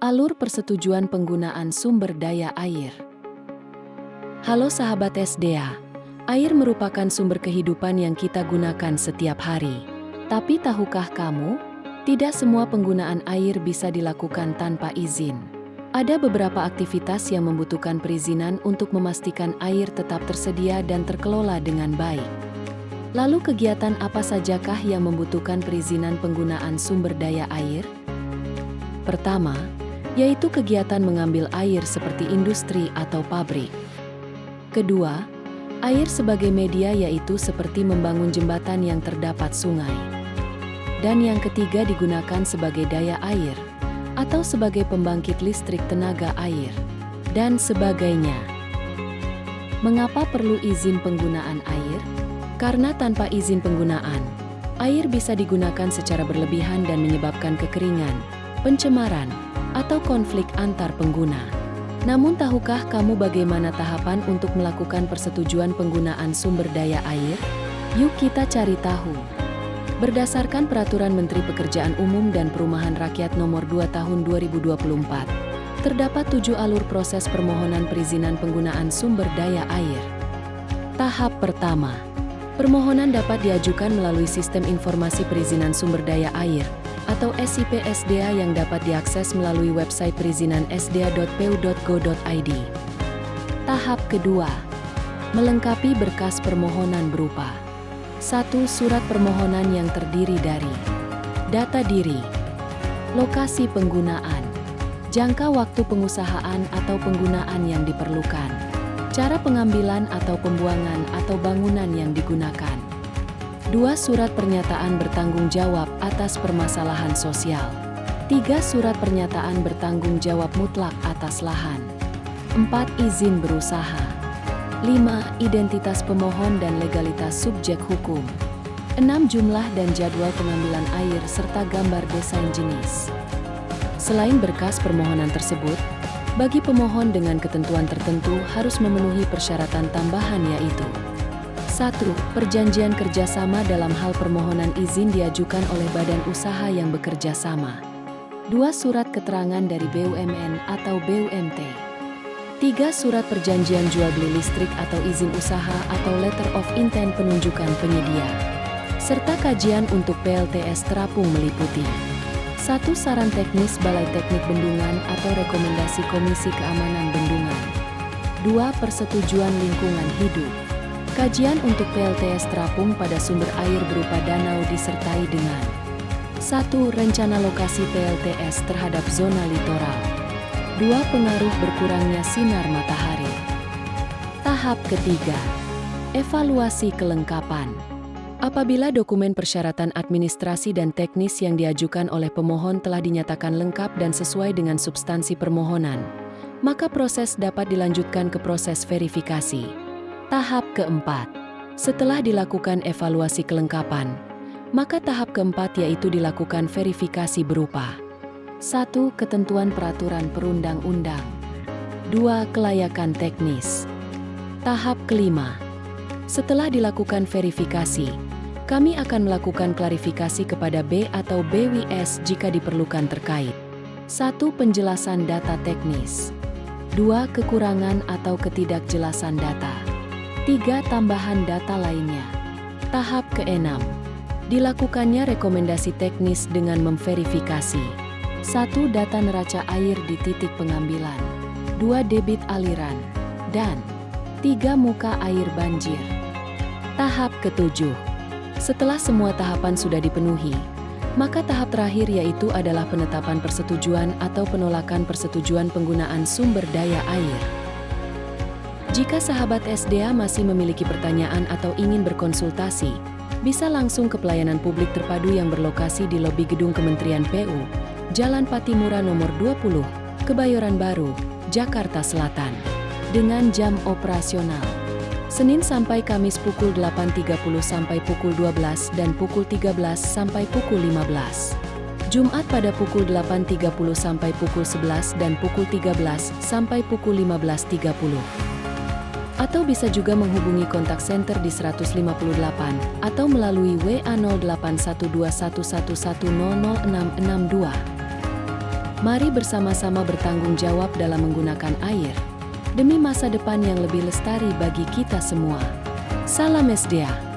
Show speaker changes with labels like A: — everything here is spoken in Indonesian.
A: Alur persetujuan penggunaan sumber daya air. Halo sahabat SDA, air merupakan sumber kehidupan yang kita gunakan setiap hari. Tapi tahukah kamu, tidak semua penggunaan air bisa dilakukan tanpa izin. Ada beberapa aktivitas yang membutuhkan perizinan untuk memastikan air tetap tersedia dan terkelola dengan baik. Lalu kegiatan apa sajakah yang membutuhkan perizinan penggunaan sumber daya air? Pertama, yaitu kegiatan mengambil air seperti industri atau pabrik. Kedua, air sebagai media yaitu seperti membangun jembatan yang terdapat sungai. Dan yang ketiga digunakan sebagai daya air, atau sebagai pembangkit listrik tenaga air, dan sebagainya. Mengapa perlu izin penggunaan air? Karena tanpa izin penggunaan, air bisa digunakan secara berlebihan dan menyebabkan kekeringan, pencemaran, atau konflik antar pengguna. Namun tahukah kamu bagaimana tahapan untuk melakukan persetujuan penggunaan sumber daya air? Yuk kita cari tahu. Berdasarkan Peraturan Menteri Pekerjaan Umum dan Perumahan Rakyat Nomor 2 Tahun 2024, terdapat 7 alur proses permohonan perizinan penggunaan sumber daya air. Tahap pertama, permohonan dapat diajukan melalui Sistem Informasi Perizinan Sumber Daya Air atau SIP SDA yang dapat diakses melalui website perizinan sda.pu.go.id. Tahap kedua, melengkapi berkas permohonan berupa 1. Surat permohonan yang terdiri dari data diri, lokasi penggunaan, jangka waktu pengusahaan atau penggunaan yang diperlukan, cara pengambilan atau pembuangan atau bangunan yang digunakan. 2. Surat pernyataan bertanggung jawab atas permasalahan sosial. 3. Surat pernyataan bertanggung jawab mutlak atas lahan. 4. Izin berusaha. 5. Identitas pemohon dan legalitas subjek hukum. 6. Jumlah dan jadwal pengambilan air serta gambar desain jenis. Selain berkas permohonan tersebut, bagi pemohon dengan ketentuan tertentu harus memenuhi persyaratan tambahan yaitu 1. Perjanjian kerjasama dalam hal permohonan izin diajukan oleh badan usaha yang bekerja sama. 2. Surat keterangan dari BUMN atau BUMT. 3. Surat perjanjian jual beli listrik atau izin usaha atau letter of intent penunjukan penyedia. Serta kajian untuk PLTS terapung meliputi 1. Saran teknis Balai Teknik Bendungan atau rekomendasi Komisi Keamanan Bendungan. 2. Persetujuan lingkungan hidup. Kajian untuk PLTS terapung pada sumber air berupa danau disertai dengan 1. Rencana lokasi PLTS terhadap zona litoral. 2. Pengaruh berkurangnya sinar matahari. Tahap ketiga, evaluasi kelengkapan. Apabila dokumen persyaratan administrasi dan teknis yang diajukan oleh pemohon telah dinyatakan lengkap dan sesuai dengan substansi permohonan, maka proses dapat dilanjutkan ke proses verifikasi. Tahap keempat, setelah dilakukan evaluasi kelengkapan, maka tahap keempat yaitu dilakukan verifikasi berupa 1. Ketentuan peraturan perundang-undang. 2. Kelayakan teknis. Tahap kelima, setelah dilakukan verifikasi, kami akan melakukan klarifikasi kepada B atau BWS jika diperlukan terkait 1. Penjelasan data teknis. 2. Kekurangan atau ketidakjelasan data. 3. Tambahan data lainnya. Tahap keenam, dilakukannya rekomendasi teknis dengan memverifikasi 1. Data neraca air di titik pengambilan. 2. Debit aliran. Dan 3. Muka air banjir. Tahap ketujuh, setelah semua tahapan sudah dipenuhi, maka tahap terakhir yaitu adalah penetapan persetujuan atau penolakan persetujuan penggunaan sumber daya air. Jika sahabat SDA masih memiliki pertanyaan atau ingin berkonsultasi, bisa langsung ke pelayanan publik terpadu yang berlokasi di lobi gedung Kementerian PU, Jalan Patimura nomor 20, Kebayoran Baru, Jakarta Selatan, dengan jam operasional Senin sampai Kamis pukul 8.30 sampai pukul 12 dan pukul 13 sampai pukul 15. Jumat pada pukul 8.30 sampai pukul 11 dan pukul 13 sampai pukul 15.30. Atau bisa juga menghubungi kontak center di 158 atau melalui WA 081211100662. Mari bersama-sama bertanggung jawab dalam menggunakan air, demi masa depan yang lebih lestari bagi kita semua. Salam SDA.